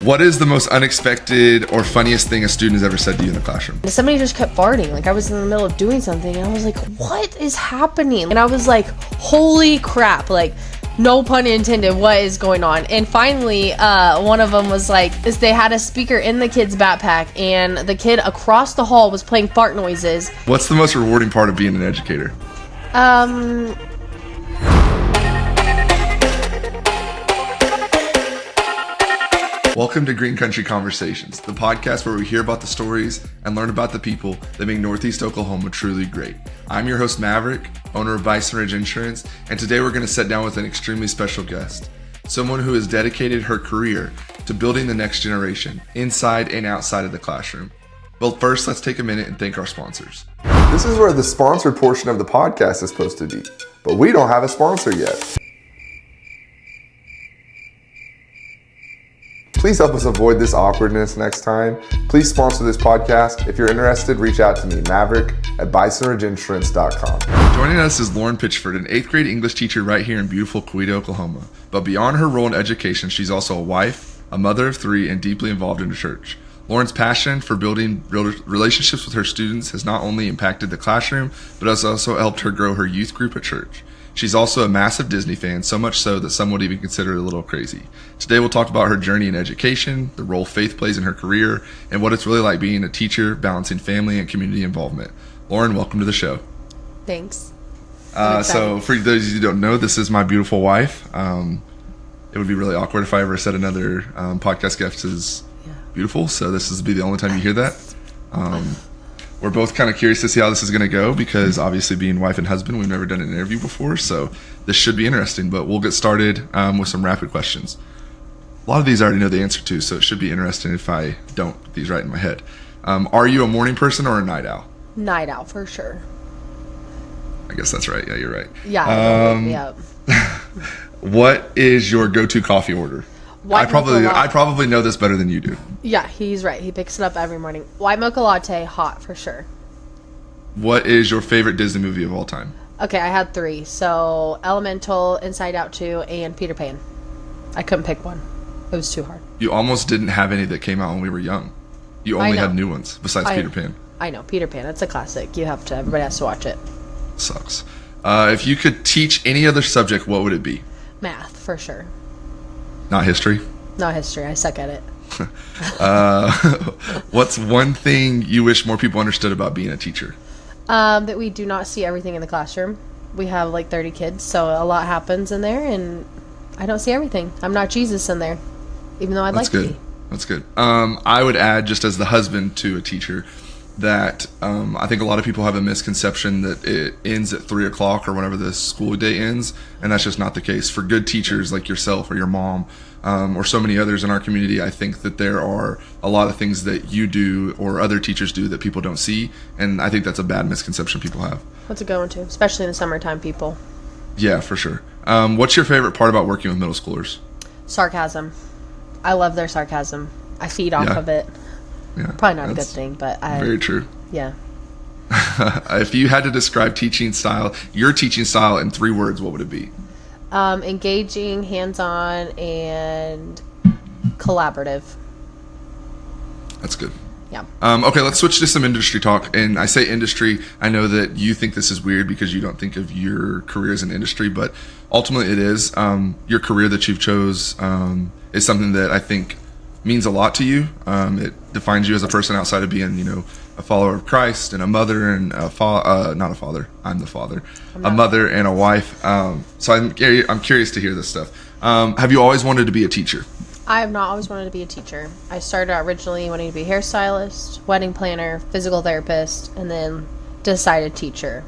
What is the most unexpected or funniest thing a student has ever said to you in the classroom? Somebody just kept farting. Like, I was in the middle of doing something and I was like, what is happening? And I was like, holy crap. Like, no pun intended, what is going on? And finally, one of them was like, they had a speaker in the kid's backpack and the kid across the hall was playing fart noises. What's the most rewarding part of being an educator? Welcome to Green Country Conversations, the podcast where we hear about the stories and learn about the people that make Northeast Oklahoma truly great. I'm your host, Maverick, owner of Bison Ridge Insurance, and today we're going to sit down with an extremely special guest, someone who has dedicated her career to building the next generation inside and outside of the classroom. But first, let's take a minute and thank our sponsors. This is where the sponsored portion of the podcast is supposed to be, but we don't have a sponsor yet. Please help us avoid this awkwardness next time. Please sponsor this podcast. If you're interested, reach out to me, Maverick at bisonridgeinsurance.com. Joining us is Maverick Pitchford, an 8th grade English teacher right here in beautiful Coweta, Oklahoma. But beyond her role in education, she's also a wife, a mother of 3, and deeply involved in the church. Lauren's passion for building relationships with her students has not only impacted the classroom, but has also helped her grow her youth group at church. She's also a massive Disney fan, so much so that some would even consider it a little crazy. Today we'll talk about her journey in education, the role faith plays in her career, and what it's really like being a teacher, balancing family and community involvement. Lauren, welcome to the show. Thanks. So for those of you who don't know, this is my beautiful wife. It would be really awkward if I ever said another podcast guest is beautiful, so this is be the only time you hear that. We're both kind of curious to see how this is going to go because obviously being wife and husband, we've never done an interview before, so this should be interesting, but we'll get started with some rapid questions. A lot of these I already know the answer to, so it should be interesting if I don't get these right in my head. Are you a morning person or a night owl? Night owl, for sure. I guess that's right. Yeah, you're right. Yeah, it'll wake me up. What is your go-to coffee order? I probably know this better than you do. Yeah, he's right. He picks it up every morning. White mocha latte, hot for sure. What is your favorite Disney movie of all time? Okay, I had 3. So Elemental, Inside Out 2, and Peter Pan. I couldn't pick one. It was too hard. You almost didn't have any that came out when we were young. You only had new ones besides Peter Pan. I know, Peter Pan. It's a classic. Everybody has to watch it. Sucks. If you could teach any other subject, what would it be? Math, for sure. Not history? Not history. I suck at it. What's one thing you wish more people understood about being a teacher? That we do not see everything in the classroom. We have like 30 kids, so a lot happens in there, and I don't see everything. I'm not Jesus in there, even though I'd like to be. That's good. I would add, just as the husband to a teacher, that I think a lot of people have a misconception that it ends at 3 o'clock or whenever the school day ends, and that's just not the case. For good teachers like yourself or your mom or so many others in our community, I think that there are a lot of things that you do or other teachers do that people don't see, and I think that's a bad misconception people have. What's it going to, especially in the summertime, people? Yeah, for sure. What's your favorite part about working with middle schoolers? Sarcasm. I love their sarcasm. I feed off of it. Yeah, probably not a good thing, but very true. Yeah. If you had to describe your teaching style in 3 words, what would it be? Engaging, hands-on, and collaborative. That's good. Yeah. Okay, let's switch to some industry talk. And I say industry, I know that you think this is weird because you don't think of your career as an industry, but ultimately it is. Your career that you've chose is something that I think means a lot to you. It defines you as a person outside of being, a follower of Christ and a mother and not a father. I'm the father. A mother and a wife. So I'm curious to hear this stuff. Have you always wanted to be a teacher? I have not always wanted to be a teacher. I started out originally wanting to be a hairstylist, wedding planner, physical therapist, and then decided teacher.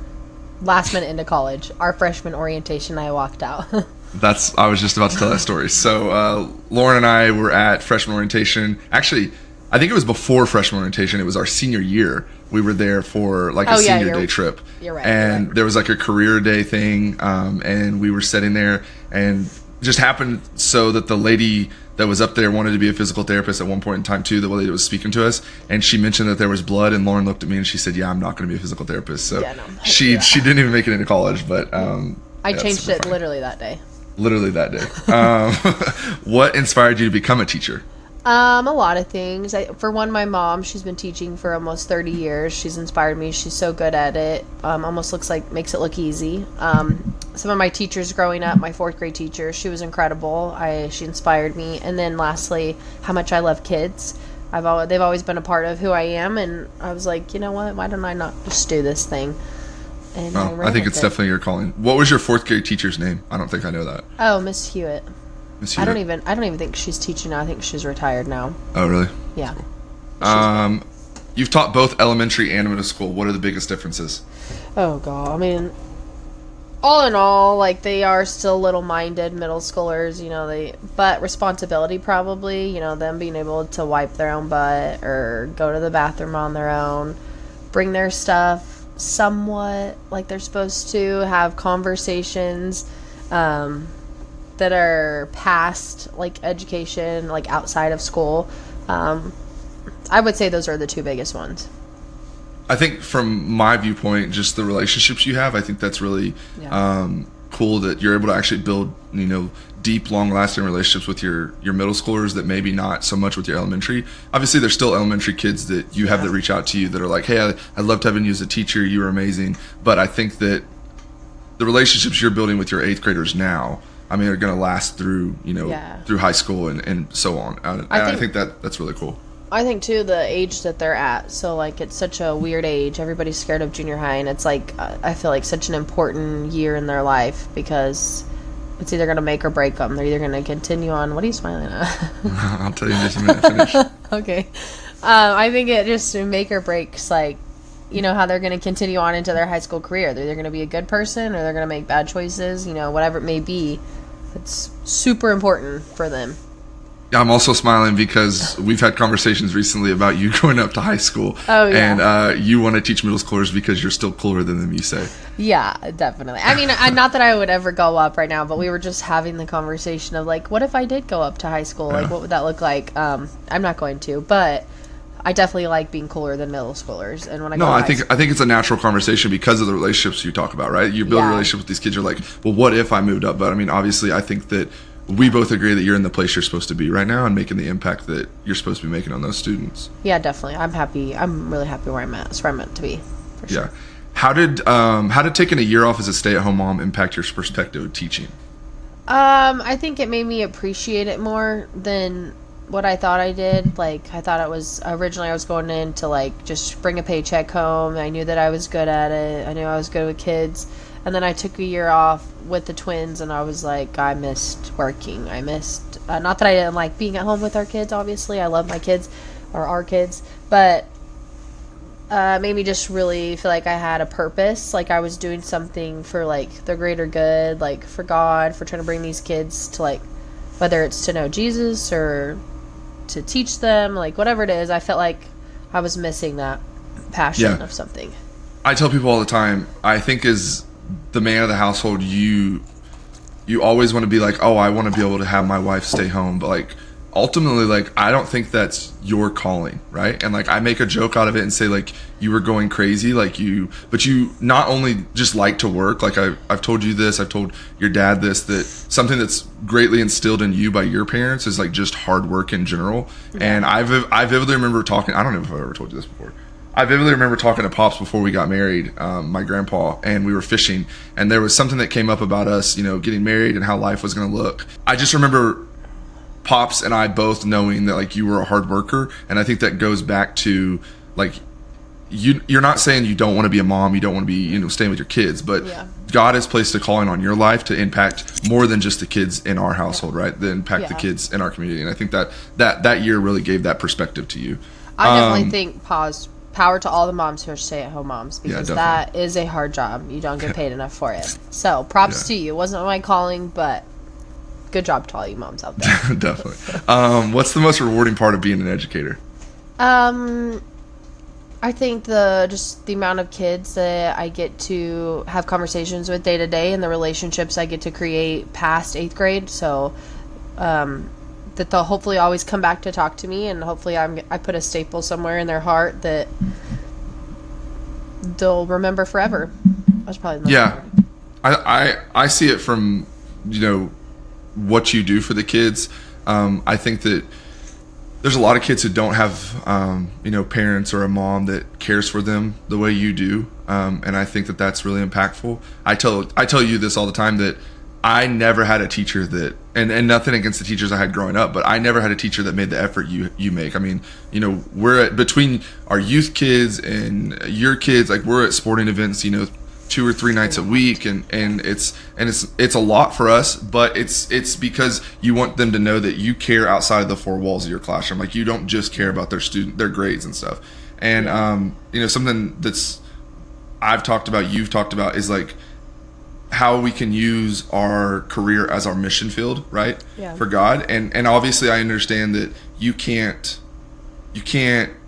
Last minute into college, our freshman orientation, I walked out. I was just about to tell that story. So Lauren and I were at freshman orientation. Actually, I think it was before freshman orientation. It was our senior year. We were there for a senior day trip. You're right. And there was a career day thing, and we were sitting there, and it just happened so that the lady that was up there wanted to be a physical therapist at one point in time too, the lady that was speaking to us, and she mentioned that there was blood, and Lauren looked at me and she said, yeah, I'm not going to be a physical therapist. So she didn't even make it into college, but I changed it literally that day. Literally that day. What inspired you to become a teacher? A lot of things. For one, my mom, she's been teaching for almost 30 years. She's inspired me. She's so good at it. Almost makes it look easy. Some of my teachers growing up, my 4th grade teacher, she was incredible. She inspired me. And then lastly, how much I love kids. They've always been a part of who I am, and I was like, you know what? Why don't I not just do this thing? And I think it's definitely your calling. What was your 4th grade teacher's name? I don't think I know that. Oh, Miss Hewitt. Miss Hewitt. I don't even think she's teaching now. I think she's retired now. Oh, really? Yeah. Cool. You've taught both elementary and middle school. What are the biggest differences? Oh God, I mean, all in all, like, they are still little-minded middle schoolers, but responsibility probably, them being able to wipe their own butt or go to the bathroom on their own, bring their stuff somewhat like they're supposed to, have conversations that are past, like, education, like, outside of school. I would say those are the 2 biggest ones. I think from my viewpoint, just the relationships you have, I think that's really cool that you're able to actually build, deep, long-lasting relationships with your middle schoolers that maybe not so much with your elementary. Obviously, there's still elementary kids that you have that reach out to you that are like, hey, I loved having you as a teacher. You were amazing. But I think that the relationships you're building with your 8th graders now, I mean, are going to last through, through high school and so on. I think that's really cool. I think, too, the age that they're at. So, like, it's such a weird age. Everybody's scared of junior high, and it's, like, I feel like such an important year in their life because it's either going to make or break them. They're either going to continue on. What are you smiling at? I'll tell you in just a minute. Finish. Okay. I think it just make or breaks, like, how they're going to continue on into their high school career. They're either going to be a good person or they're going to make bad choices, whatever it may be. It's super important for them. I'm also smiling because we've had conversations recently about you going up to high school. Oh, yeah. And you want to teach middle schoolers because you're still cooler than them, you say. Yeah, definitely. I mean, not that I would ever go up right now, but we were just having the conversation of, like, what if I did go up to high school? Like, what would that look like? I'm not going to, but I definitely like being cooler than middle schoolers. And when I think it's a natural conversation because of the relationships you talk about, right? You build a relationship with these kids. You're like, well, what if I moved up? But I mean, obviously, I think that we both agree that you're in the place you're supposed to be right now and making the impact that you're supposed to be making on those students. Yeah, definitely. I'm happy. I'm really happy where I'm at. It's where I'm meant to be. For sure. Yeah. How did taking a year off as a stay-at-home mom impact your perspective of teaching? I think it made me appreciate it more than what I thought I did. Like, I thought originally I was going in to, like, just bring a paycheck home. I knew that I was good at it. I knew I was good with kids. And then I took a year off with the twins, and I was like, I missed working. I missed, not that I didn't like being at home with our kids, obviously. I love my kids, or our kids. But made me just really feel like I had a purpose. Like, I was doing something for, like, the greater good, like, for God, for trying to bring these kids to, like, whether it's to know Jesus or to teach them, like, whatever it is. I felt like I was missing that passion of something. I tell people all the time, I think as the man of the household, you always want to be like, oh, I want to be able to have my wife stay home, but, like, ultimately, like, I don't think that's your calling, right? And, like, I make a joke out of it and say, like, you were going crazy, but you not only just like to work, like, I've told you this, I've told your dad this, that something that's greatly instilled in you by your parents is, like, just hard work in general. And I vividly remember talking, I don't know if I've ever told you this before, I vividly remember talking to Pops before we got married, my grandpa, and we were fishing, and there was something that came up about us, getting married and how life was going to look. I just remember Pops and I both knowing that, like, you were a hard worker, and I think that goes back to, like, you're not saying you don't want to be a mom, you don't want to be, staying with your kids, but God has placed a calling on your life to impact more than just the kids in our household, right? To impact the kids in our community, and I think that year really gave that perspective to you. I definitely think power to all the moms who are stay-at-home moms, because that is a hard job. You don't get paid enough for it. So props to you. It wasn't my calling, but good job to all you moms out there. Definitely. What's the most rewarding part of being an educator? I think just the amount of kids that I get to have conversations with day to day, and the relationships I get to create past 8th grade. So that they'll hopefully always come back to talk to me, and hopefully I put a staple somewhere in their heart that they'll remember forever. That's probably the most important. I see it from what you do for the kids. I think that there's a lot of kids who don't have, parents or a mom that cares for them the way you do. And I think that that's really impactful. I tell you this all the time, that I never had a teacher that, and nothing against the teachers I had growing up, but I never had a teacher that made the effort you make. I mean, we're between our youth kids and your kids, like we're at sporting events, 2 or 3 nights a week, and it's a lot for us, but it's because you want them to know that you care outside of the 4 walls of your classroom. Like, you don't just care about their grades and stuff. And something that's I've talked about, you've talked about, is like how we can use our career as our mission field, right? Yeah. For God. And obviously I understand that you can't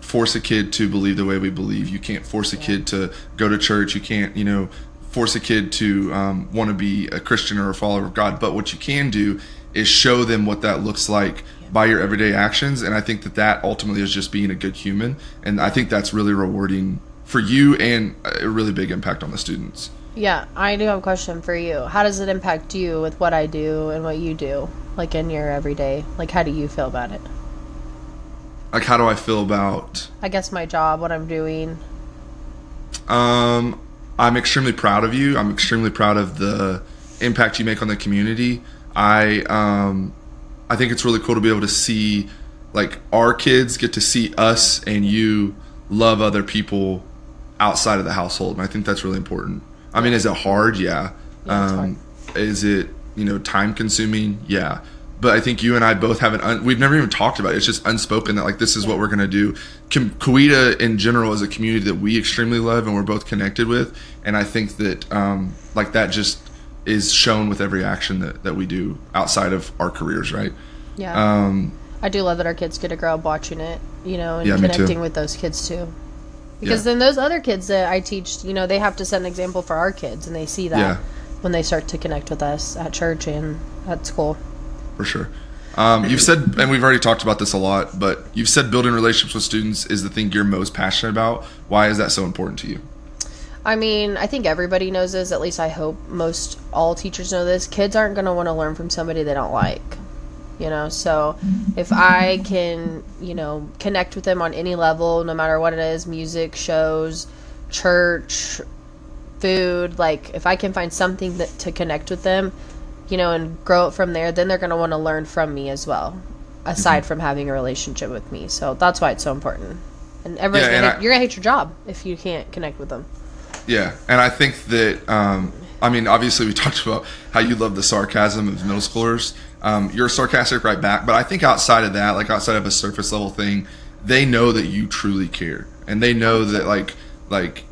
force a kid to believe the way we believe. You can't force a kid to go to church. You can't, force a kid to want to be a Christian or a follower of God. But what you can do is show them what that looks like by your everyday actions. And I think that ultimately is just being a good human. And I think that's really rewarding for you and a really big impact on the students. Yeah, I do have a question for you. How does it impact you with what I do and what you do, like in your everyday? Like, how do you feel about it? Like, how do I feel about, I guess, my job, what I'm doing? I'm extremely proud of you. I'm extremely proud of the impact you make on the community. I think it's really cool to be able to see, like, our kids get to see us and you love other people outside of the household. And I think that's really important. I mean, is it hard? Yeah. Yeah, it's hard. Is it, time consuming? Yeah. But I think you and I both haven't, we've never even talked about it. It's just unspoken that, like, this is what we're going to do. Coweta in general is a community that we extremely love and we're both connected with. And I think that, that just is shown with every action that we do outside of our careers, right? Yeah. I do love that our kids get to grow up watching it, and connecting with those kids too. Because then those other kids that I teach, they have to set an example for our kids, and they see that when they start to connect with us at church and at school. For sure. You've said, and we've already talked about this a lot, but you've said building relationships with students is the thing you're most passionate about. Why is that so important to you? I mean, I think everybody knows this. At least I hope all teachers know this. Kids aren't going to want to learn from somebody they don't like. So if I can, connect with them on any level, no matter what it is, music, shows, church, food, like if I can find something to connect with them, and grow it from there, then they're going to want to learn from me as well, aside from having a relationship with me. So that's why it's so important. And everybody's you're going to hate your job if you can't connect with them. Yeah. And I think that, obviously we talked about how you love the sarcasm of middle schoolers. You're sarcastic right back, but I think outside of that, like outside of a surface level thing, they know that you truly care. And they know that like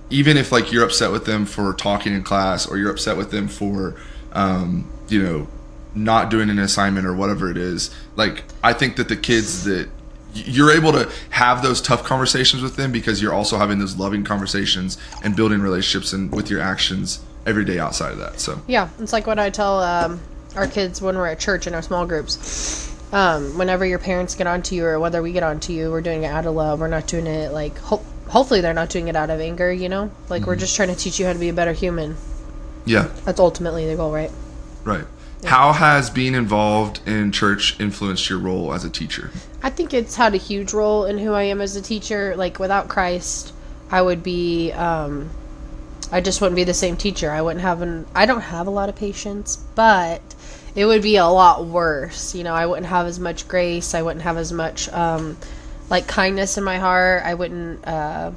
even if like you're upset with them for talking in class, or you're upset with them for, not doing an assignment or whatever it is, like I think that the kids that you're able to have those tough conversations with them because you're also having those loving conversations and building relationships and with your actions every day outside of that. So yeah, it's like what I tell our kids when we're at church in our small groups. Whenever your parents get onto you, or whether we get onto you, we're doing it out of love. We're not doing it like hopefully they're not doing it out of anger. Like we're just trying to teach you how to be a better human. Yeah, that's ultimately the goal, right? Right. Yeah. How has being involved in church influenced your role as a teacher? I think it's had a huge role in who I am as a teacher. Like without Christ, I would be, I just wouldn't be the same teacher. I don't have a lot of patience, but it would be a lot worse. I wouldn't have as much grace. I wouldn't have as much, kindness in my heart. I wouldn't, I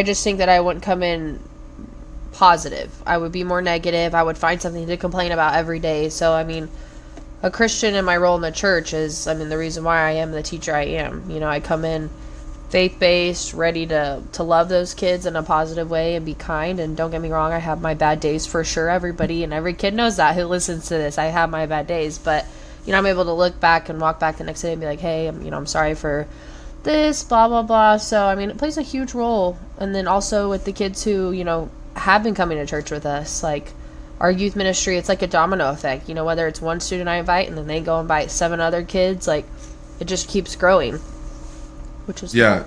just think that I wouldn't come in positive. I would be more negative. I would find something to complain about every day. So, a Christian in my role in the church is, the reason why I am the teacher I am. I come in faith-based, ready to love those kids in a positive way and be kind. And don't get me wrong, I have my bad days for sure. Everybody and every kid knows that who listens to this. I have my bad days. But, I'm able to look back and walk back the next day and be like, hey, I'm sorry for this, blah, blah, blah. So, it plays a huge role. And then also with the kids who, have been coming to church with us, like our youth ministry, it's like a domino effect, whether it's one student I invite and then they go invite 7 other kids, like it just keeps growing, which is cool.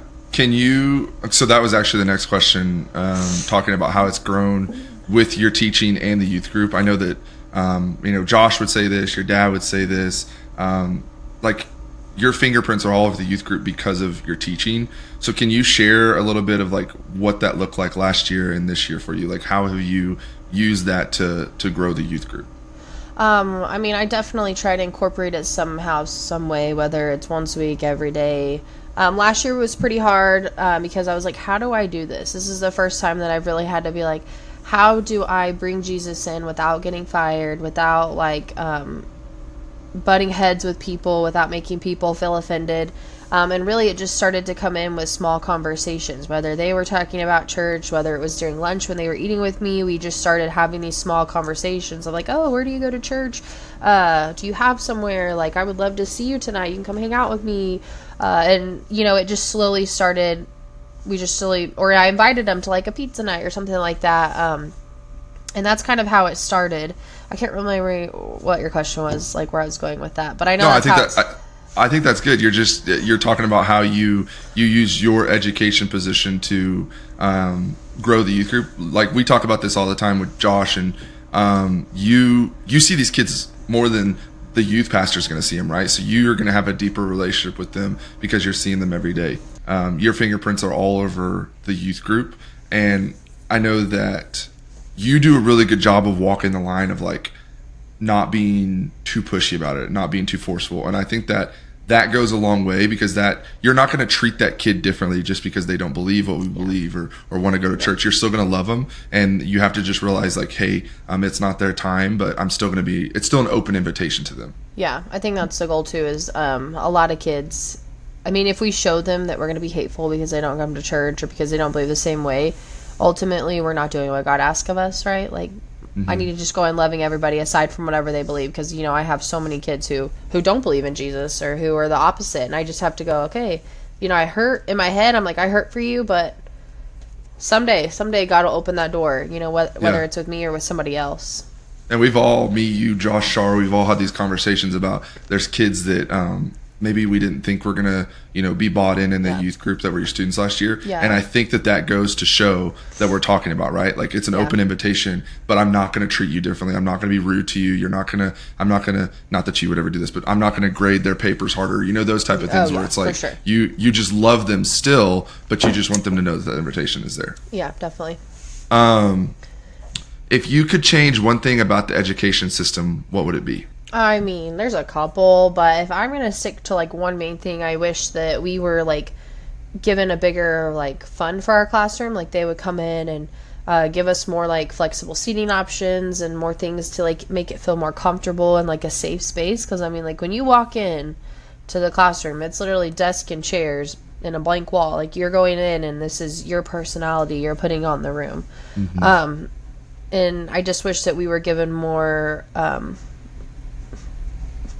So that was actually the next question, talking about how it's grown with your teaching and the youth group. I know that Josh would say this, your dad would say this, like your fingerprints are all over the youth group because of your teaching. So can you share a little bit of like what that looked like last year and this year for you? Like how have you used that to grow the youth group? I mean, I definitely try to incorporate it somehow, some way, whether it's once a week, every day. Last year was pretty hard because I was like, how do I do this? This is the first time that I've really had to be like, how do I bring Jesus in without getting fired, without like butting heads with people, without making people feel offended. And really it just started to come in with small conversations, whether they were talking about church, whether it was during lunch when they were eating with me. We just started having these small conversations of like, oh, where do you go to church? Do you have somewhere? Like, I would love to see you tonight. You can come hang out with me. And, you know, it just slowly started. Or I invited them to like a pizza night or something like that. And that's kind of how it started. I can't remember what your question was, like where I was going with that, but I know. No, I think that's good. You're talking about how you use your education position to grow the youth group. Like we talk about this all the time with Josh, and you see these kids more than the youth pastor's going to see them, right? So you're going to have a deeper relationship with them because you're seeing them every day. Your fingerprints are all over the youth group, and I know that you do a really good job of walking the line of like not being too pushy about it, not being too forceful. And I think that goes a long way, because that you're not going to treat that kid differently just because they don't believe what we believe or want to go to church. You're still going to love them, and you have to just realize like, hey, it's not their time, but I'm still going to it's still an open invitation to them. Yeah, I think that's the goal too, is a lot of kids, I mean, if we show them that we're going to be hateful because they don't come to church or because they don't believe the same way, ultimately we're not doing what God asks of us, right? Like, I need to just go in loving everybody aside from whatever they believe, because, you know, I have so many kids who don't believe in Jesus or who are the opposite, and I just have to go, okay, you know, I hurt in my head, I'm like, I hurt for you, but someday God will open that door, you know, whether it's with me or with somebody else. And we've all, me, you, Josh, Shar, we've all had these conversations about there's kids that maybe we didn't think were going to, you know, be bought in the youth group that were your students last year. Yeah. And I think that goes to show that we're talking about, right? Like, it's an open invitation, but I'm not going to treat you differently. I'm not going to be rude to you. I'm not going to, not that you would ever do this, but I'm not going to grade their papers harder. You know, those type of things where it's like, sure, you just love them still, but you just want them to know that the invitation is there. Yeah, definitely. If you could change one thing about the education system, what would it be? I mean, there's a couple, but if I'm going to stick to like one main thing, I wish that we were like given a bigger like fund for our classroom. Like, they would come in and give us more like flexible seating options and more things to like make it feel more comfortable and like a safe space. Because I mean, like, when you walk in to the classroom, it's literally desk and chairs and a blank wall. Like, you're going in and this is your personality you're putting on the room. And I just wish that we were given more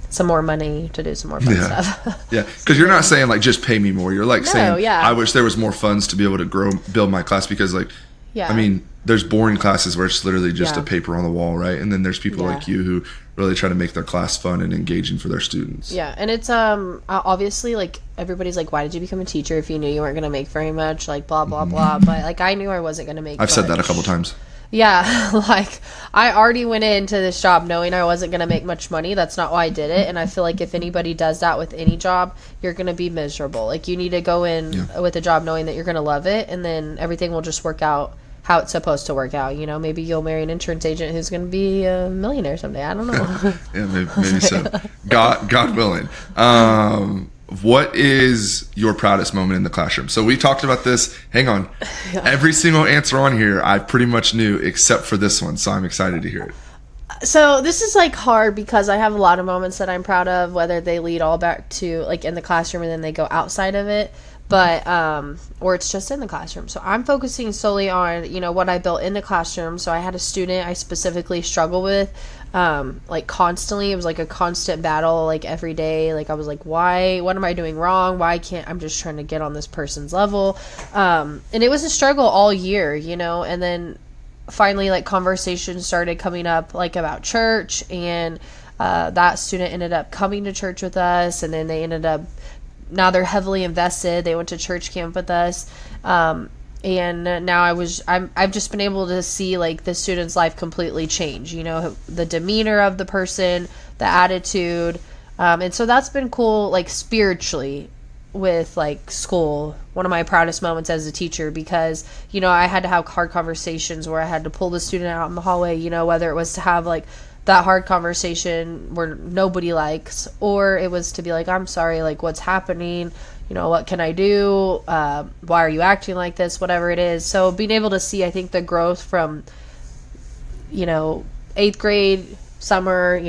some more money to do some more fun stuff. Yeah, because you're not saying like just pay me more. You're like saying, I wish there was more funds to be able to build my class, because like, I mean, there's boring classes where it's literally just a paper on the wall, right? And then there's people like you who really try to make their class fun and engaging for their students. Yeah, and it's obviously like everybody's like, why did you become a teacher if you knew you weren't going to make very much? Like, blah blah blah. But like, I knew I wasn't going to make. I've said that a couple times. Yeah, like, I already went into this job knowing I wasn't going to make much money. That's not why I did it. And I feel like if anybody does that with any job, you're going to be miserable. Like, you need to go in with a job knowing that you're going to love it, and then everything will just work out how it's supposed to work out. You know, maybe you'll marry an insurance agent who's going to be a millionaire someday. I don't know. Yeah, maybe so. God willing. What is your proudest moment in the classroom? So we talked about this. Hang on. Every single answer on here I pretty much knew except for this one, so I'm excited to hear it. So this is like hard because I have a lot of moments that I'm proud of, whether they lead all back to like in the classroom and then they go outside of it, but or it's just in the classroom. So I'm focusing solely on, you know, what I built in the classroom. So I had a student I specifically struggle with like constantly. It was like a constant battle, like every day. Like, I was like, what am I doing wrong? I'm just trying to get on this person's level. And it was a struggle all year, you know, and then finally like conversations started coming up like about church, and that student ended up coming to church with us, and then they ended up, now they're heavily invested. They went to church camp with us. And now I've just been able to see like the student's life completely change, you know, the demeanor of the person, the attitude, And so that's been cool, like spiritually, with like school. One of my proudest moments as a teacher, because I had to have hard conversations where I had to pull the student out in the hallway, whether it was to have like that hard conversation where nobody likes, or it was to be like, I'm sorry, like what's happening, what can I do, why are you acting like this, whatever it is. So being able to see, I think, the growth from 8th grade, summer,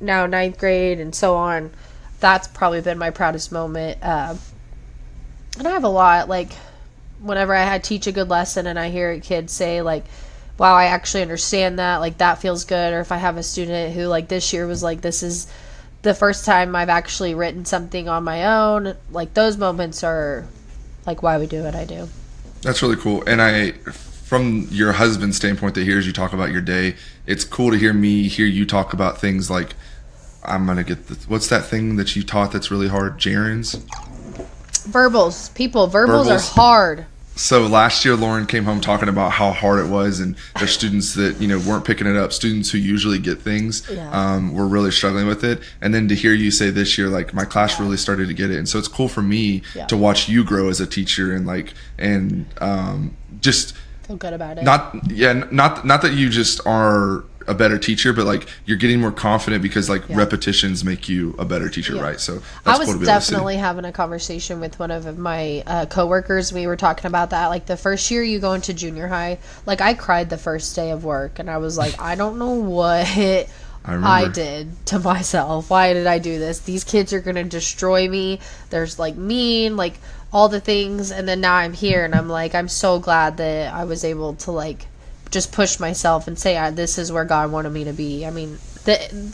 now 9th grade, and so on, that's probably been my proudest moment. And I have a lot, like whenever I teach a good lesson and I hear kids say like, wow, I actually understand that, like that feels good. Or if I have a student who like this year was like, this is the first time I've actually written something on my own, like those moments are like why we do what I do. That's really cool. And from your husband's standpoint that hears you talk about your day, it's cool to hear you talk about things like, I'm going to get what's that thing that you taught that's really hard? Gerunds? Verbals are hard. So last year, Lauren came home talking about how hard it was, and there's students that weren't picking it up. Students who usually get things were really struggling with it. And then to hear you say this year, like my class really started to get it, and so it's cool for me to watch you grow as a teacher and just feel good about it. Not that you just are a better teacher, but like you're getting more confident because like repetitions make you a better teacher, right? So that's I was definitely having a conversation with one of my coworkers. We were talking about that, like the first year you go into junior high, like I cried the first day of work, and I was like, I don't know what I did to myself. Why did I do this? These kids are gonna destroy me. There's like mean, like all the things, and then now I'm here, and I'm like, I'm so glad that I was able to like just push myself and say, this is where God wanted me to be. I mean,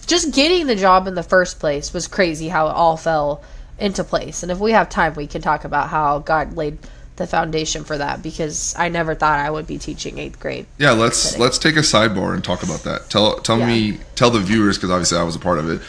just getting the job in the first place was crazy how it all fell into place. And if we have time, we can talk about how God laid the foundation for that, because I never thought I would be teaching 8th grade. Yeah, let's take a sidebar and talk about that. Tell the viewers, because obviously I was a part of it.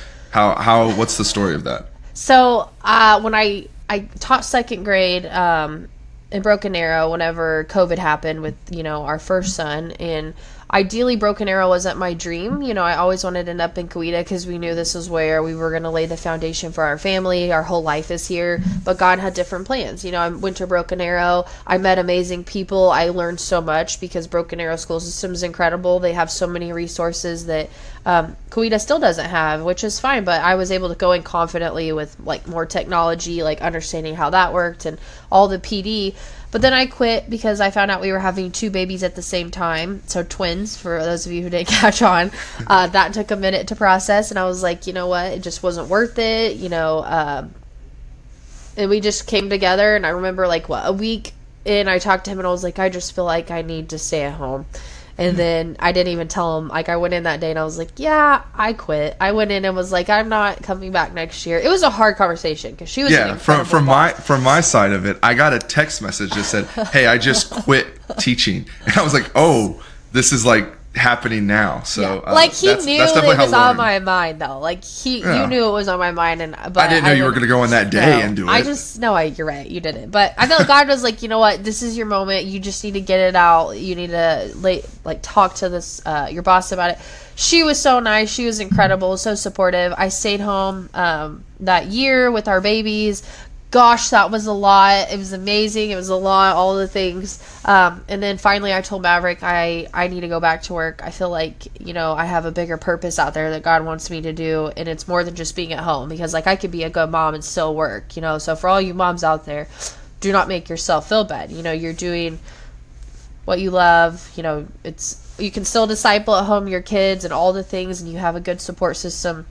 What's the story of that? So when I taught 2nd grade, in Broken Arrow, whenever COVID happened with, our first son, and ideally Broken Arrow wasn't my dream. I always wanted to end up in Coweta because we knew this was where we were going to lay the foundation for our family. Our whole life is here, but God had different plans. I went to Broken Arrow. I met amazing people. I learned so much because Broken Arrow school system is incredible. They have so many resources that Coweta still doesn't have, which is fine, but I was able to go in confidently with like more technology, like understanding how that worked and all the PD. But then I quit because I found out we were having 2 babies at the same time. So twins, for those of you who didn't catch on. That took a minute to process. And I was like, you know what? It just wasn't worth it. And we just came together. And I remember like, a week in, I talked to him and I was like, I just feel like I need to stay at home. And then I didn't even tell him. Like, I went in that day and I was like, yeah, I quit. I went in and was like, I'm not coming back next year. It was a hard conversation because she was from my side of it, I got a text message that said, hey, I just quit teaching. And I was like, oh, this is like happening now. So like he knew it was on my mind though. Like you knew it was on my mind, but I didn't know you were going to go on that day and do it. You're right, you didn't. But I felt God was like, you know what, this is your moment. You just need to get it out. You need to talk to this your boss about it. She was so nice. She was incredible, so supportive. I stayed home that year with our babies. Gosh, that was a lot. It was amazing. It was a lot, all the things. And then finally I told Maverick, I need to go back to work. I feel like, I have a bigger purpose out there that God wants me to do. And it's more than just being at home, because like I could be a good mom and still work, So for all you moms out there, do not make yourself feel bad. You're doing what you love. You can still disciple at home your kids and all the things, and you have a good support system.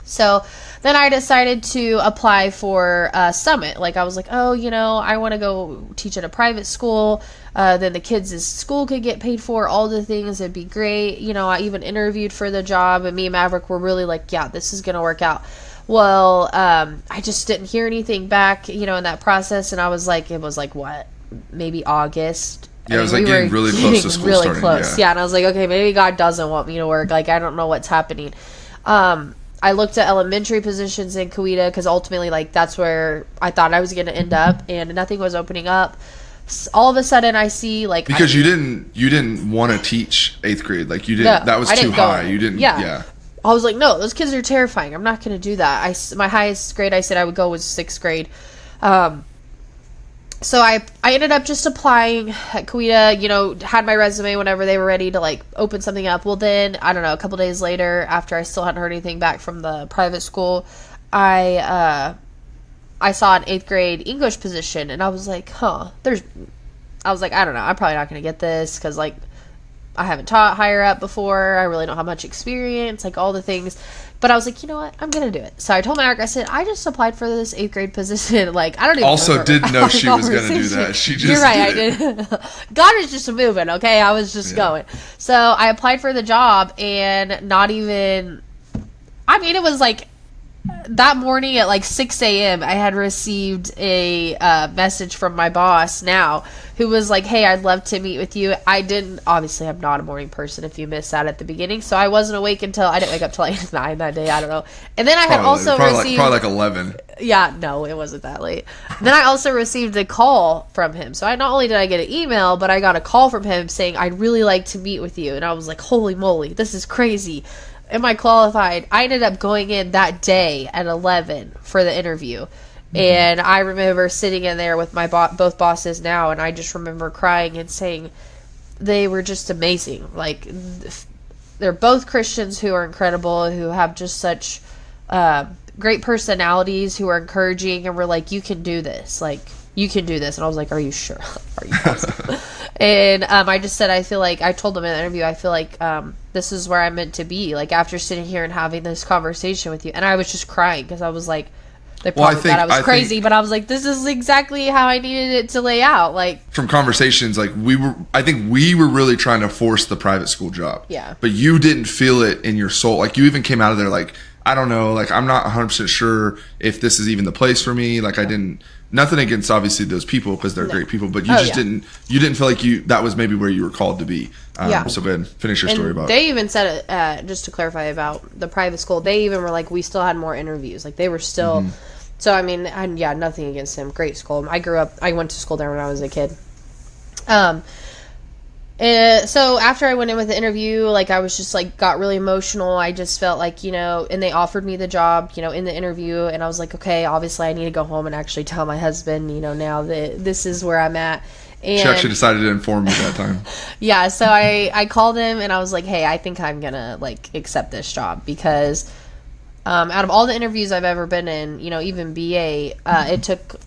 So then I decided to apply for Summit. Like I was like, I want to go teach at a private school. Then the kids' school could get paid for, all the things. It'd be great. I even interviewed for the job, and me and Maverick were really like, yeah, this is going to work out. Well, I just didn't hear anything back, in that process. And I was like, it was like, what, maybe August? Yeah, it was like getting really close to school starting. Close. Yeah, and I was like, okay, maybe God doesn't want me to work. Like, I don't know what's happening. I looked at elementary positions in Coweta because ultimately, like, that's where I thought I was going to end up, and nothing was opening up. All of a sudden, I see like because you didn't want to teach 8th grade, like you didn't. No, that was too high. You didn't. Yeah. I was like, no, those kids are terrifying. I'm not going to do that. My highest grade I said I would go was 6th grade. So I ended up just applying at Coweta, you know, had my resume whenever they were ready to like open something up. Well, then, I don't know, a couple days later, after I still hadn't heard anything back from the private school, I saw an 8th grade English position, and I was like, I don't know, I'm probably not going to get this because, like, I haven't taught higher up before. I really don't have much experience, like all the things. But I was like, you know what? I'm going to do it. So I told Maverick, I said, I just applied for this 8th grade position. Like, I don't even also didn't know she was going to do that. She just You're right, did I did. God is just moving, okay? I was just going. So I applied for the job, and not even, I mean, it was like that morning at like 6 a.m. I had received a message from my boss now, who was like, hey, I'd love to meet with you. Obviously I'm not a morning person if you missed that at the beginning, so I wasn't awake until, I didn't wake up till like 9 that day, I don't know. And then I had also received... Probably like 11. Yeah, no, it wasn't that late. Then I also received a call from him. So not only did I get an email, but I got a call from him saying, I'd really like to meet with you. And I was like, holy moly, this is crazy. Am I qualified? I ended up going in that day at 11 for the interview. Mm-hmm. And I remember sitting in there with my both bosses now, and I just remember crying and saying they were just amazing. Like, they're both Christians who are incredible, who have just such great personalities, who are encouraging, and were like, you can do this. Like, you can do this. And I was like, are you sure? Are you positive? And I just said, I feel like, I told them in the interview, I feel like this is where I'm meant to be. Like, after sitting here and having this conversation with you. And I was just crying because I was like, they probably thought I was crazy, but I was like, this is exactly how I needed it to lay out. Like, from conversations, like, I think we were really trying to force the private school job. Yeah. But you didn't feel it in your soul. Like, you even came out of there like, I don't know, like, I'm not 100% sure if this is even the place for me. Like, I didn't, nothing against obviously those people because they're great people, but you you didn't feel like that was maybe where you were called to be. So go ahead and finish your story about it. They even said, just to clarify about the private school, they even were like, we still had more interviews. Like, they were still, so I mean, nothing against them. Great school. I went to school there when I was a kid. So after I went in with the interview, like, I was just like, got really emotional. I just felt like, you know, and they offered me the job, you know, in the interview, and I was like, okay, obviously I need to go home and actually tell my husband, you know, now that this is where I'm at. And she actually decided to inform me that time. Yeah, so I called him and I was like, hey, I think I'm gonna like accept this job because out of all the interviews I've ever been in, you know, even BA, it took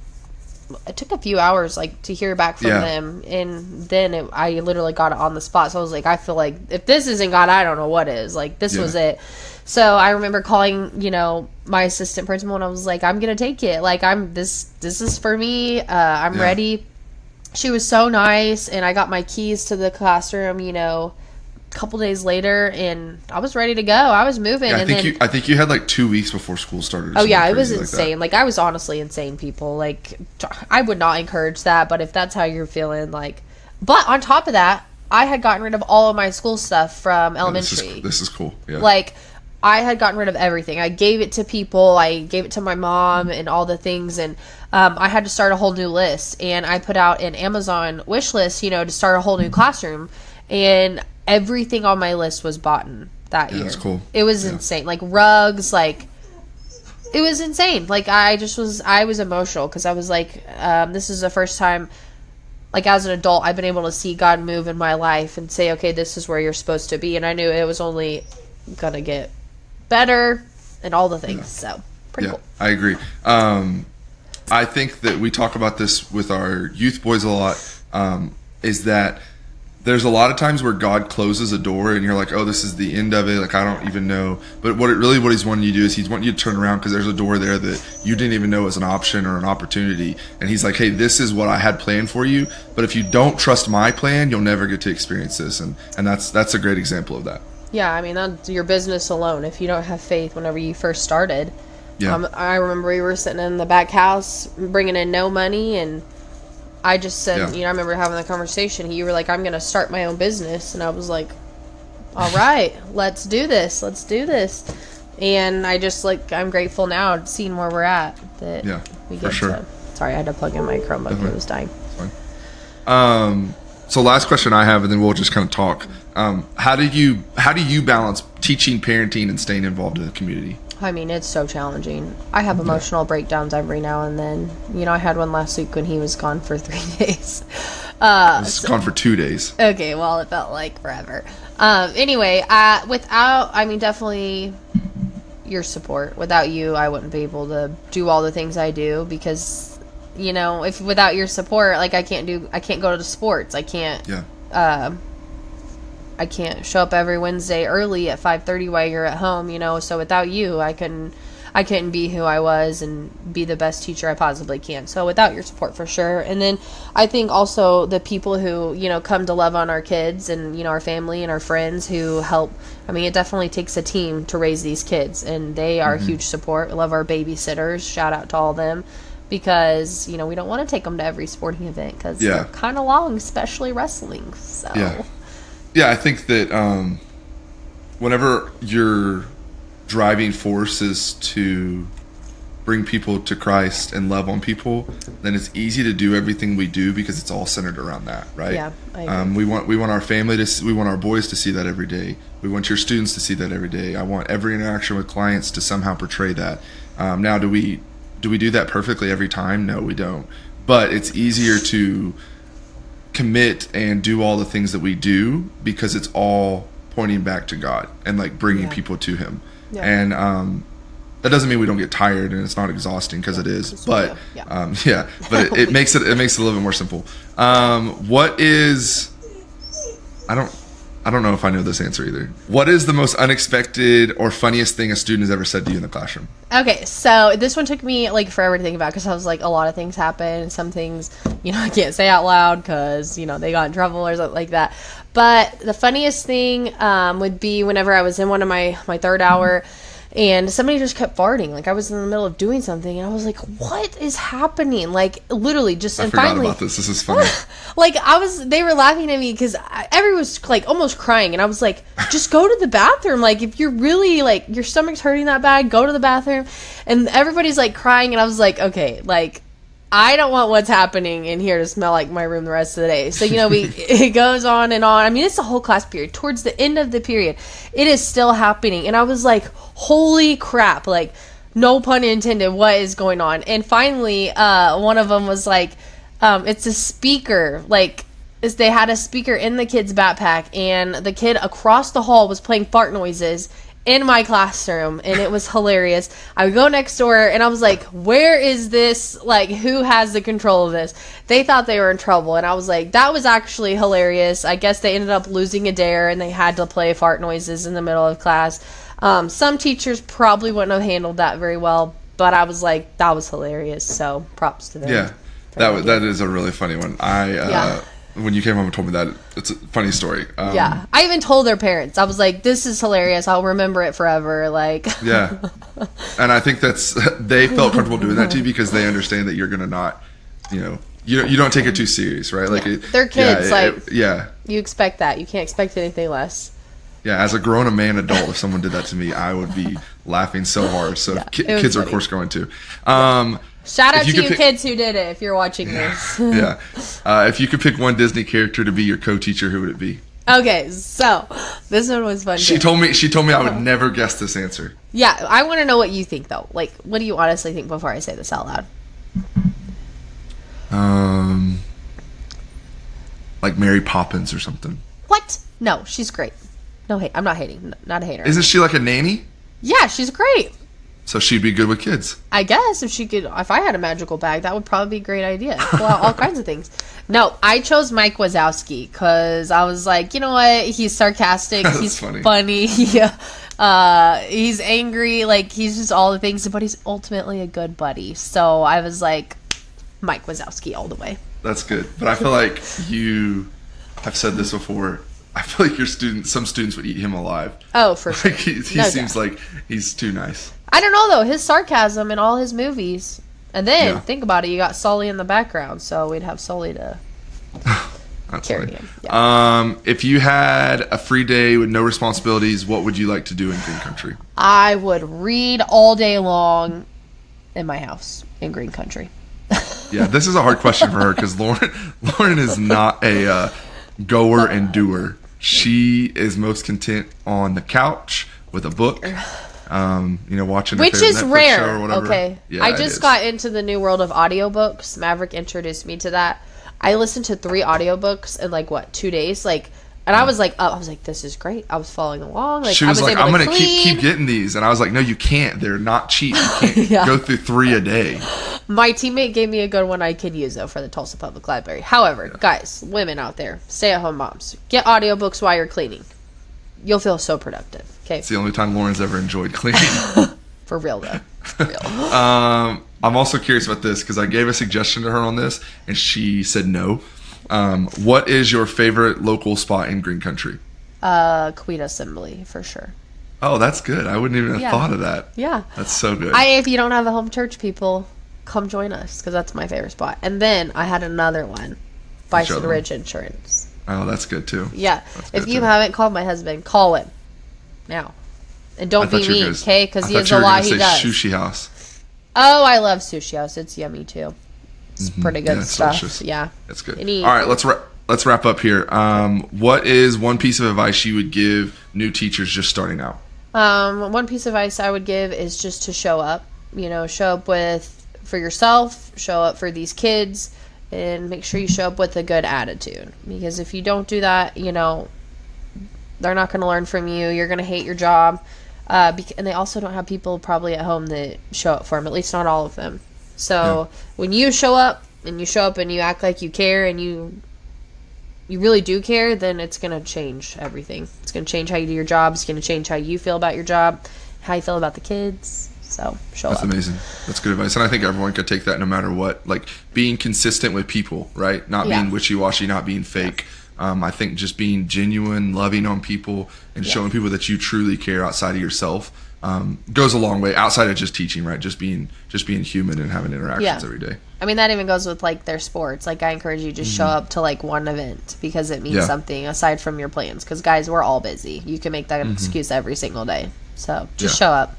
a few hours like to hear back from them, and then I literally got it on the spot. So I was like, I feel like if this isn't God, I don't know what is. Like, this was it. So I remember calling, you know, my assistant principal, and I was like, I'm gonna take it. Like, this is for me. I'm ready. She was so nice, and I got my keys to the classroom, you know, a couple days later, and I was ready to go. I was moving. Yeah, I think you had like 2 weeks before school started. Oh yeah, it was insane. Like, I was honestly insane, people. Like, I would not encourage that, but if that's how you're feeling, like, but on top of that, I had gotten rid of all of my school stuff from elementary. This is cool. Yeah. Like, I had gotten rid of everything. I gave it to people. I gave it to my mom and all the things, and I had to start a whole new list. And I put out an Amazon wish list, you know, to start a whole new classroom, and everything on my list was bought that year. That's cool. It was insane. Like, rugs, like, it was insane. Like, I was emotional because I was like, this is the first time, like, as an adult, I've been able to see God move in my life and say, okay, this is where you're supposed to be. And I knew it was only gonna get better and all the things. So pretty cool. I agree. I think that we talk about this with our youth boys a lot, is that there's a lot of times where God closes a door and you're like, oh, this is the end of it. Like, I don't even know. But what he's wanting you to do is he's wanting you to turn around because there's a door there that you didn't even know was an option or an opportunity. And he's like, hey, this is what I had planned for you. But if you don't trust my plan, you'll never get to experience this. And that's a great example of that. Yeah, I mean, that's your business alone. If you don't have faith whenever you first started. Yeah. I remember we were sitting in the back house bringing in no money, and I just said, you know, I remember having the conversation. You were like, I'm going to start my own business. And I was like, all right, let's do this. Let's do this. And I just, like, I'm grateful now seeing where we're at. That we get to. Sorry, I had to plug in my Chromebook. It was dying. Fine. So last question I have, and then we'll just kind of talk. How do you balance teaching, parenting, and staying involved in the community? I mean, it's so challenging. I have emotional breakdowns every now and then. You know, I had one last week when he was gone for 3 days. It's gone for 2 days. Okay, well, it felt like forever. Anyway, definitely your support. Without you, I wouldn't be able to do all the things I do because, you know, if without your support, like I can't go to sports. I can't. Yeah. I can't show up every Wednesday early at 5:30 while you're at home, you know. So without you, I couldn't be who I was and be the best teacher I possibly can. So without your support, for sure. And then I think also the people who, you know, come to love on our kids and, you know, our family and our friends who help. I mean, it definitely takes a team to raise these kids, and they are a huge support. We love our babysitters. Shout out to all of them. Because, you know, we don't want to take them to every sporting event because they're kind of long, especially wrestling. So Yeah, I think that whenever your driving force is to bring people to Christ and love on people, then it's easy to do everything we do because it's all centered around that, right? Yeah, I agree. We want our family we want our boys to see that every day. We want your students to see that every day. I want every interaction with clients to somehow portray that. Now, do we do that perfectly every time? No, we don't. But it's easier to commit and do all the things that we do because it's all pointing back to God and like bringing people to Him. Yeah. And that doesn't mean we don't get tired and it's not exhausting because it is. But but it makes it a little bit more simple. What is I don't know if I know this answer either. What is the most unexpected or funniest thing a student has ever said to you in the classroom? Okay, so this one took me like forever to think about because I was like, a lot of things happen. Some things, you know, I can't say out loud because, you know, they got in trouble or something like that. But the funniest thing would be whenever I was in one of my third hour and somebody just kept farting. Like I was in the middle of doing something and I was like, what is happening? Like literally just, I forgot about this. This is funny. Like they were laughing at me because everyone was like almost crying. And I was like, just go to the bathroom. Like if you're really like, your stomach's hurting that bad, go to the bathroom. And everybody's like crying. And I was like, okay, like I don't want what's happening in here to smell like my room the rest of the day. So, you know, it goes on and on. I mean, it's a whole class period. Towards the end of the period, it is still happening. And I was like, holy crap. Like, no pun intended, what is going on? And finally, one of them was like, it's a speaker. Like, they had a speaker in the kid's backpack. And the kid across the hall was playing fart noises in my classroom, and it was hilarious. I would go next door and I was like, where is this? Like, who has the control of this? They thought they were in trouble, and I was like, that was actually hilarious. I guess they ended up losing a dare and they had to play fart noises in the middle of class. Some teachers probably wouldn't have handled that very well, but I was like, that was hilarious. So props to them. Yeah, that is a really funny one. When you came home and told me that, it's a funny story. I even told their parents. I was like, this is hilarious. I'll remember it forever. Like, yeah. And I think they felt comfortable doing that too because they understand that you're going to not, you know, you don't take it too serious, right? Like, they're kids. You expect that. You can't expect anything less. Yeah, as a grown man adult, if someone did that to me, I would be laughing so hard. So kids are, of course, going to. Shout out to you kids who did it if you're watching this. Yeah. If you could pick one Disney character to be your co-teacher, who would it be? Okay, so this one was fun. She told me I would never guess this answer. Yeah, I want to know what you think though. Like, what do you honestly think before I say this out loud? Like Mary Poppins or something. What? No, she's great. No hate. I'm not hating. Not a hater. Isn't she like a nanny? Yeah, she's great. So she'd be good with kids. I guess if I had a magical bag, that would probably be a great idea. Pull out all kinds of things. No, I chose Mike Wazowski because I was like, you know what? He's sarcastic. He's funny. Yeah. He's angry. Like, he's just all the things, but he's ultimately a good buddy. So I was like, Mike Wazowski all the way. That's good. But I feel like you have said this before. I feel like some students would eat him alive. Oh, for sure. Like he seems like he's too nice. I don't know, though. His sarcasm in all his movies. And then, think about it, you got Sully in the background, so we'd have Sully to carry him. Yeah. If you had a free day with no responsibilities, what would you like to do in Green Country? I would read all day long in my house in Green Country. Yeah, this is a hard question for her because Lauren is not a goer and doer. She is most content on the couch with a book. Watching which a favorite is Netflix rare. show or whatever. Okay, Yeah, I it just is. got into the new world of audiobooks. Maverick introduced me to that. I listened to 3 audiobooks in 2 days. And I was like, this is great. I was following along. She was like, I'm going to keep getting these. And I was like, no, you can't. They're not cheap. You can't Yeah. go through 3 a day. My teammate gave me a good one I could use, though, for the Tulsa Public Library. However, guys, women out there, stay-at-home moms, get audiobooks while you're cleaning. You'll feel so productive. Okay, It's the only time Lauren's ever enjoyed cleaning. for real though. For real. I'm also curious about this because I gave a suggestion to her on this and she said no. What is your favorite local spot in Green Country? Coweta Assembly for sure. Oh, that's good. I wouldn't even have thought of that. Yeah. That's so good. If you don't have a home church, people, come join us because that's my favorite spot. And then I had another one, Bison other Ridge Insurance. Oh, that's good too. Yeah. That's If good, you too. haven't called my husband, call him now. And I don't thought be you were mean, gonna- okay? Because I he thought has you a were lot gonna he say does. Sushi House. Oh, I love Sushi House. It's yummy too. It's pretty good Yeah, it's stuff. delicious. Yeah. That's good. Any- All right, let's wrap up here. What is one piece of advice you would give new teachers just starting out? One piece of advice I would give is just to show up. Show up for yourself, show up for these kids, and make sure you show up with a good attitude. Because if you don't do that, they're not going to learn from you. You're going to hate your job. And they also don't have people probably at home that show up for them, at least not all of them. So when you show up and you act like you care and you really do care, then it's going to change everything. It's going to change how you do your job. It's going to change how you feel about your job, how you feel about the kids. So show That's up. amazing. That's good advice. And I think everyone could take that no matter what. Like being consistent with people, right? Not being wishy-washy, not being fake. I think just being genuine, loving on people, and showing people that you truly care outside of yourself goes a long way. Outside of just teaching, right? Just being human and having interactions every day. I mean, that even goes with their sports. I encourage you to just show up to one event because it means something aside from your plans. Because guys, we're all busy. You can make that excuse every single day. So just show up.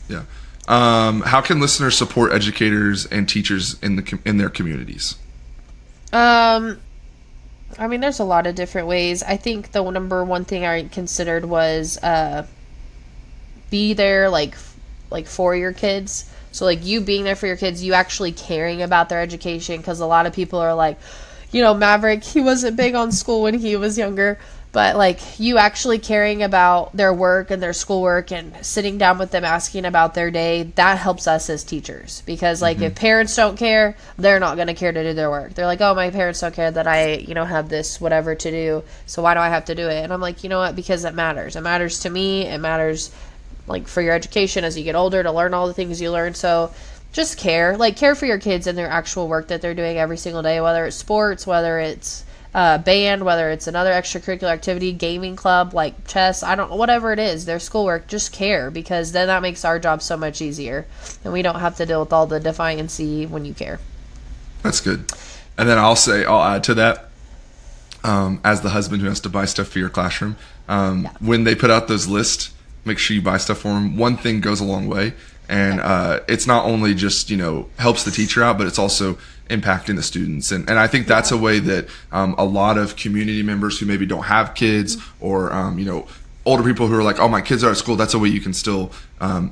Yeah. How can listeners support educators and teachers in their communities? I mean, there's a lot of different ways. I think the number one thing I considered was be there for your kids. So you being there for your kids, you actually caring about their education, because a lot of people are Maverick, he wasn't big on school when he was younger, but you actually caring about their work and their schoolwork and sitting down with them, asking about their day, that helps us as teachers. Because if parents don't care, they're not going to care to do their work. They're oh, my parents don't care that I have this whatever to do, so why do I have to do it? And I'm you know what, because it matters. It matters to me. It matters for your education as you get older, to learn all the things you learn. So just care for your kids and their actual work that they're doing every single day, whether it's sports, whether it's band, whether it's another extracurricular activity, gaming club, chess, whatever it is, their schoolwork. Just care, because then that makes our job so much easier and we don't have to deal with all the defiancy when you care. That's good. And then I'll add to that, as the husband who has to buy stuff for your classroom, when they put out those lists, make sure you buy stuff for them. One thing goes a long way. And it's not only just, helps the teacher out, but it's also impacting the students. And I think that's a way that a lot of community members who maybe don't have kids or, older people who are oh, my kids are at school, that's a way you can still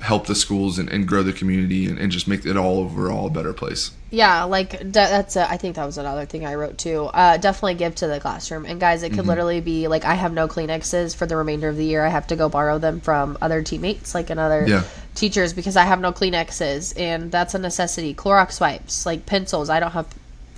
help the schools and grow the community and just make it all overall a better place. Yeah, I think that was another thing I wrote too. Definitely give to the classroom. And guys, it could literally be I have no Kleenexes for the remainder of the year. I have to go borrow them from other teammates, and other teachers, because I have no Kleenexes, and that's a necessity. Clorox wipes, pencils. I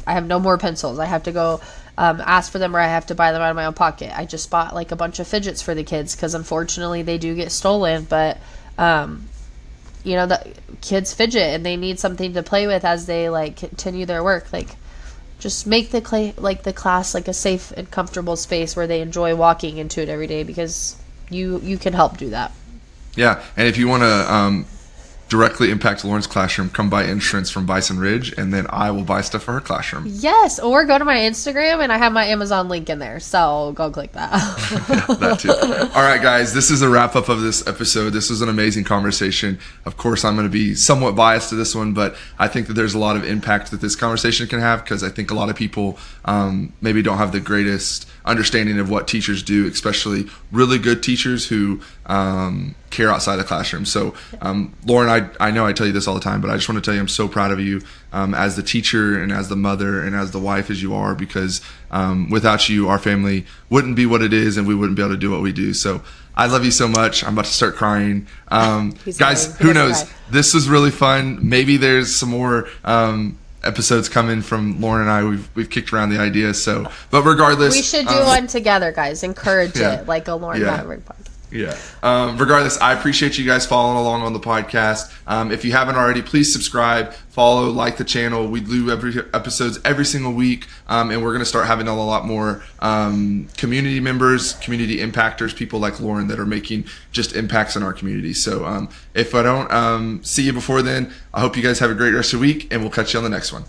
have no more pencils. I have to go ask for them, or I have to buy them out of my own pocket. I just bought a bunch of fidgets for the kids, because unfortunately they do get stolen, but the kids fidget and they need something to play with as they continue their work. Just make the class a safe and comfortable space where they enjoy walking into it every day, because you can help do that. Yeah, and if you want to directly impact Lauren's classroom, come buy insurance from Bison Ridge, and then I will buy stuff for her classroom. Yes, or go to my Instagram, and I have my Amazon link in there, so go click that. That too. All right, guys, this is a wrap-up of this episode. This was an amazing conversation. Of course, I'm going to be somewhat biased to this one, but I think that there's a lot of impact that this conversation can have, because I think a lot of people maybe don't have the greatest understanding of what teachers do, especially really good teachers who care outside the classroom. So, Lauren, I know I tell you this all the time, but I just want to tell you I'm so proud of you as the teacher and as the mother and as the wife as you are, because without you, our family wouldn't be what it is and we wouldn't be able to do what we do. So I love you so much. I'm about to start crying. Guys, who knows? Cry. This was really fun. Maybe there's some more episodes coming from Lauren and I. We've kicked around the idea. So, but regardless, we should do one together, guys. Encourage it, like a Lauren Maverick podcast. Yeah. Regardless, I appreciate you guys following along on the podcast. If you haven't already, please subscribe, follow, like the channel. We do episodes every single week, and we're going to start having a lot more community members, community impactors, people like Lauren that are making just impacts in our community. So if I don't see you before then, I hope you guys have a great rest of the week, and we'll catch you on the next one.